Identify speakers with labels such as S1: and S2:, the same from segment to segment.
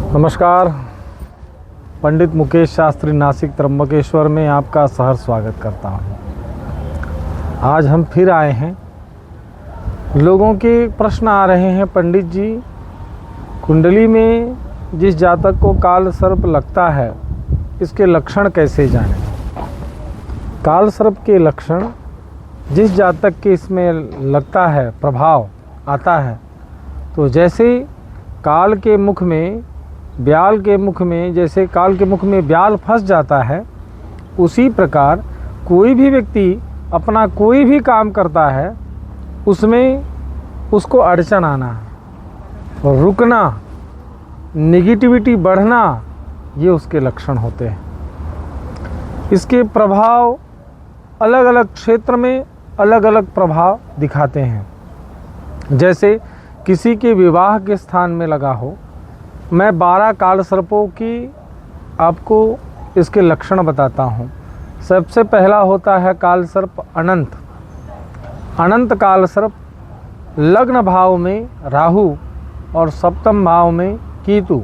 S1: नमस्कार। पंडित मुकेश शास्त्री नासिक त्र्यंबकेश्वर में आपका सहर्ष स्वागत करता हूँ। आज हम फिर आए हैं। लोगों के प्रश्न आ रहे हैं, पंडित जी कुंडली में जिस जातक को काल सर्प लगता है इसके लक्षण कैसे जानें। काल सर्प के लक्षण जिस जातक के इसमें लगता है, प्रभाव आता है, तो जैसे काल के मुख में ब्याल के मुख में, जैसे काल के मुख में ब्याल फंस जाता है, उसी प्रकार कोई भी व्यक्ति अपना कोई भी काम करता है उसमें उसको अड़चन आना, रुकना, नेगेटिविटी बढ़ना, ये उसके लक्षण होते हैं। इसके प्रभाव अलग अलग क्षेत्र में अलग अलग प्रभाव दिखाते हैं। जैसे किसी के विवाह के स्थान में लगा हो। मैं 12 काल सर्पों की आपको इसके लक्षण बताता हूँ। सबसे पहला होता है काल सर्प अनंत। अनंत काल सर्प लग्न भाव में राहु और सप्तम भाव में केतु।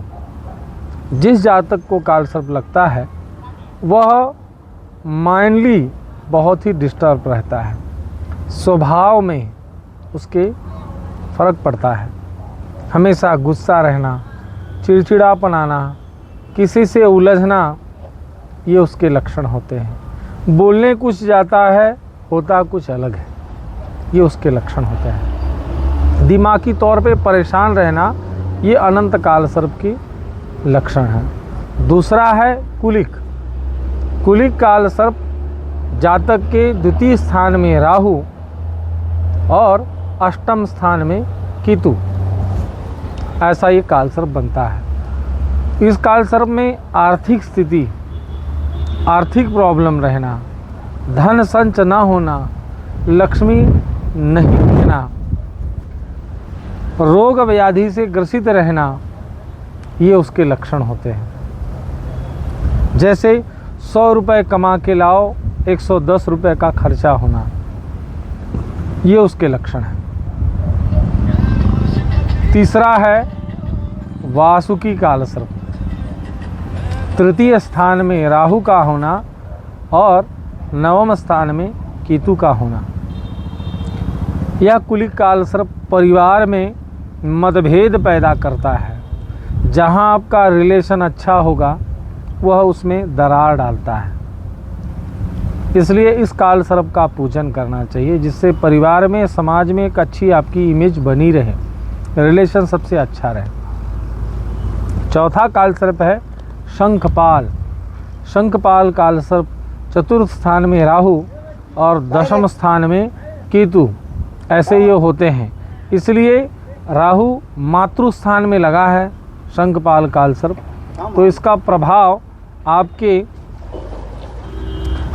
S1: जिस जातक को काल सर्प लगता है वह माइंडली बहुत ही डिस्टर्ब रहता है, स्वभाव में उसके फर्क पड़ता है, हमेशा गुस्सा रहना, चिड़चिड़ापन आना, किसी से उलझना, ये उसके लक्षण होते हैं। बोलने कुछ जाता है, होता कुछ अलग है, ये उसके लक्षण होते हैं। दिमागी तौर पे परेशान रहना, ये अनंत काल सर्प की लक्षण है। दूसरा है कुलिक। कुलिक काल सर्प जातक के द्वितीय स्थान में राहु और अष्टम स्थान में केतु, ऐसा ये काल सर्प बनता है। इस काल सर्प में आर्थिक स्थिति, आर्थिक प्रॉब्लम रहना, धन संच ना होना, लक्ष्मी नहीं देना, रोग व्याधि से ग्रसित रहना, ये उसके लक्षण होते हैं। जैसे 100 रुपये कमा के लाओ, 110 रुपये का खर्चा होना, ये उसके लक्षण हैं। तीसरा है वासुकी काल सर्प। तृतीय स्थान में राहु का होना और नवम स्थान में केतु का होना। यह कुलिक काल सर्प परिवार में मतभेद पैदा करता है। जहां आपका रिलेशन अच्छा होगा वह उसमें दरार डालता है। इसलिए इस काल सर्प का पूजन करना चाहिए, जिससे परिवार में, समाज में एक अच्छी आपकी इमेज बनी रहे, रिलेशन सबसे अच्छा रहे। चौथा काल सर्प है शंखपाल। शंखपाल काल सर्प चतुर्थ स्थान में राहु और दशम स्थान में केतु, ऐसे ये होते हैं। इसलिए राहु मातृ स्थान में लगा है शंखपाल काल सर्प, तो इसका प्रभाव आपके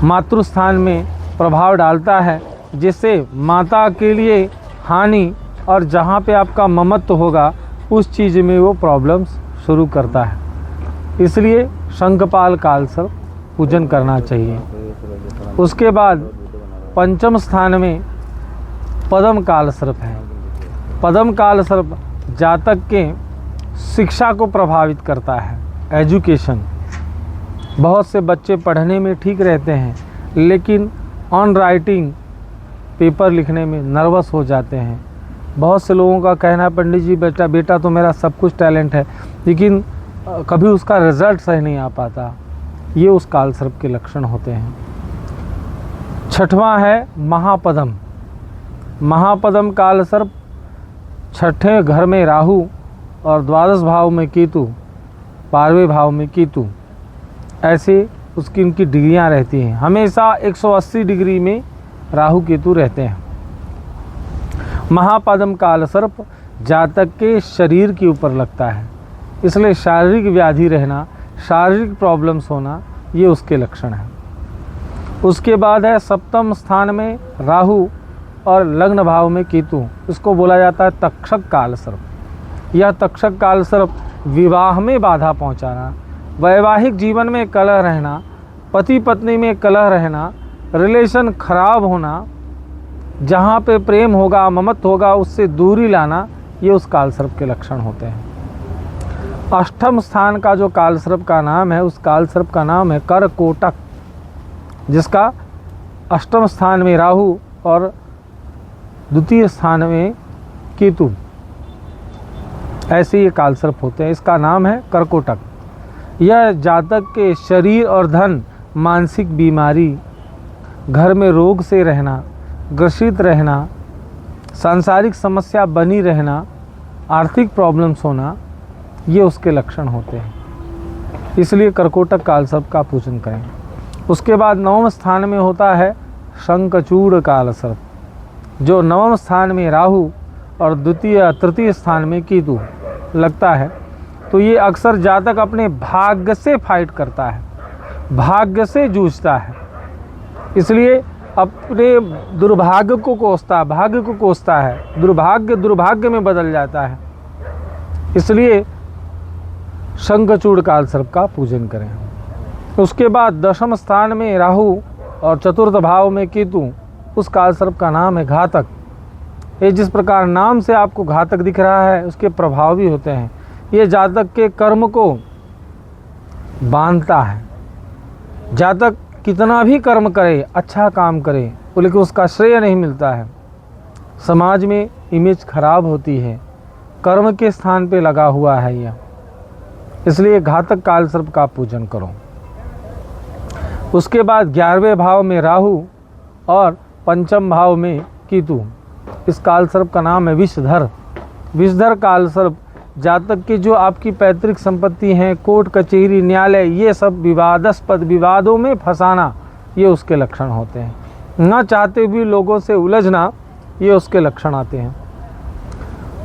S1: मातृ स्थान में प्रभाव डालता है, जिससे माता के लिए हानि, और जहाँ पे आपका ममत्व होगा उस चीज़ में वो प्रॉब्लम्स शुरू करता है। इसलिए शंखपाल काल सर्प पूजन करना चाहिए। उसके बाद पंचम स्थान में पद्म काल सर्प है। पद्म काल सर्प जातक के शिक्षा को प्रभावित करता है, एजुकेशन। बहुत से बच्चे पढ़ने में ठीक रहते हैं, लेकिन ऑन राइटिंग, पेपर लिखने में नर्वस हो जाते हैं। बहुत से लोगों का कहना है, पंडित जी बेटा तो मेरा सब कुछ टैलेंट है, लेकिन कभी उसका रिजल्ट सही नहीं आ पाता। ये उस काल सर्प के लक्षण होते हैं। छठवां है महापद्म। महापद्म काल सर्प छठे घर में राहु और द्वादश भाव में केतु, 12वें भाव में केतु, ऐसे उसकी उनकी डिग्रियां रहती हैं। हमेशा 180 डिग्री में राहु केतु रहते हैं। महापद्म काल सर्प जातक के शरीर के ऊपर लगता है, इसलिए शारीरिक व्याधि रहना, शारीरिक प्रॉब्लम्स होना, ये उसके लक्षण हैं। उसके बाद है सप्तम स्थान में राहु और लग्न भाव में केतु, इसको बोला जाता है तक्षक काल सर्प। यह तक्षक काल सर्प विवाह में बाधा पहुंचाना, वैवाहिक जीवन में कलह रहना, पति पत्नी में कलह रहना, रिलेशन खराब होना, जहाँ पे प्रेम होगा, ममत्व होगा, उससे दूरी लाना, ये उस काल सर्प के लक्षण होते हैं। अष्टम स्थान का जो कालसर्प का नाम है, उस कालसर्प का नाम है करकोटक, जिसका अष्टम स्थान में राहु और द्वितीय स्थान में केतु, ऐसे ये कालसर्प होते हैं। इसका नाम है करकोटक। यह जातक के शरीर और धन, मानसिक बीमारी, घर में रोग से रहना, ग्रसित रहना, सांसारिक समस्या बनी रहना, आर्थिक प्रॉब्लम्स होना, ये उसके लक्षण होते हैं। इसलिए करकोटक कालसर्प का पूजन करें। उसके बाद नवम स्थान में होता है शंखचूड़ कालसर्प, जो नवम स्थान में राहु और तृतीय स्थान में केतु लगता है। तो ये अक्सर जातक अपने भाग्य से फाइट करता है, भाग्य से जूझता है, इसलिए अपने दुर्भाग्य को कोसता है, भाग्य को कोसता है, दुर्भाग्य में बदल जाता है। इसलिए शंखचूड़ कालसर्प का पूजन करें। उसके बाद दशम स्थान में राहु और चतुर्थ भाव में केतु, उस कालसर्प का नाम है घातक। ये जिस प्रकार नाम से आपको घातक दिख रहा है, उसके प्रभाव भी होते हैं। ये जातक के कर्म को बांधता है। जातक कितना भी कर्म करे, अच्छा काम करे, लेकिन उसका श्रेय नहीं मिलता है। समाज में इमेज खराब होती है, कर्म के स्थान पे लगा हुआ है यह। इसलिए घातक कालसर्प का पूजन करो। उसके बाद 11वें भाव में राहु और पंचम भाव में केतु, इस कालसर्प का नाम है विषधर। विषधर कालसर्प जातक की जो आपकी पैतृक संपत्ति हैं, कोर्ट कचहरी न्यायालय, ये सब विवादास्पद विवादों में फंसाना, ये उसके लक्षण होते हैं। न चाहते भी लोगों से उलझना, ये उसके लक्षण आते हैं।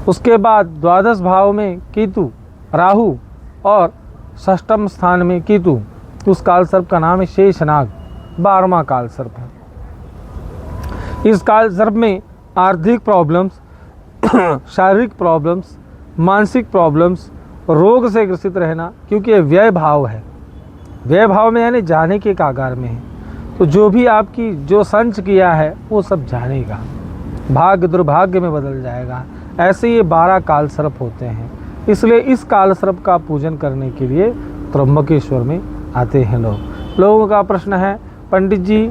S1: उसके बाद द्वादश भाव में केतु, राहु और षष्ठम स्थान में केतु, उस कालसर्प का नाम है शेषनाग, 12वां कालसर्प है। इस कालसर्प में आर्थिक प्रॉब्लम्स, शारीरिक प्रॉब्लम्स, मानसिक प्रॉब्लम्स, रोग से ग्रसित रहना, क्योंकि ये व्यय भाव है। व्यय भाव में यानी जाने के कागार में है। तो जो भी आपकी जो संच किया है वो सब जानेगा, भाग्य दुर्भाग्य में बदल जाएगा। ऐसे ये 12 कालसर्प होते हैं। इसलिए इस कालसर्प का पूजन करने के लिए त्र्यंबकेश्वर में आते हैं लोगों का प्रश्न है, पंडित जी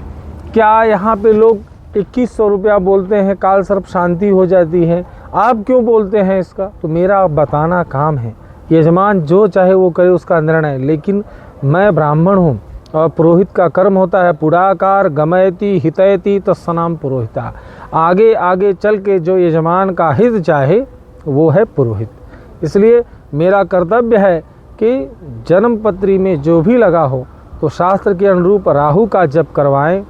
S1: क्या यहाँ पे लोग 2100 रुपया बोलते हैं, कालसर्प शांति हो जाती है, आप क्यों बोलते हैं इसका? तो मेरा बताना काम है। यजमान जो चाहे वो करे, उसका निर्णय। लेकिन मैं ब्राह्मण हूँ और पुरोहित का कर्म होता है पुराकार गमयति हितयति तत्सनाम पुरोहिता। आगे आगे चल के जो यजमान का हित चाहे वो है पुरोहित। इसलिए मेरा कर्तव्य है कि जन्मपत्री में जो भी लगा हो तो शास्त्र के अनुरूप राहु का जप करवाएं,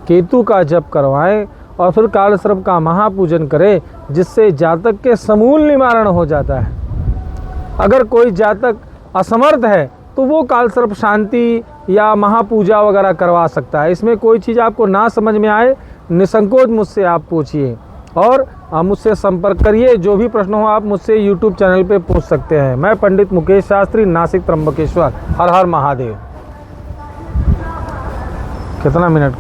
S1: केतु का जप करवाएं और फिर कालसर्प का महापूजन करें, जिससे जातक के समूल निवारण हो जाता है। अगर कोई जातक असमर्थ है तो वो कालसर्प शांति या महापूजा वगैरह करवा सकता है। इसमें कोई चीज़ आपको ना समझ में आए, निसंकोच मुझसे आप पूछिए और मुझसे संपर्क करिए। जो भी प्रश्न हो आप मुझसे YouTube चैनल पे पूछ सकते हैं। मैं पंडित मुकेश शास्त्री, नासिक त्र्यंबकेश्वर। हर हर महादेव। कितना मिनट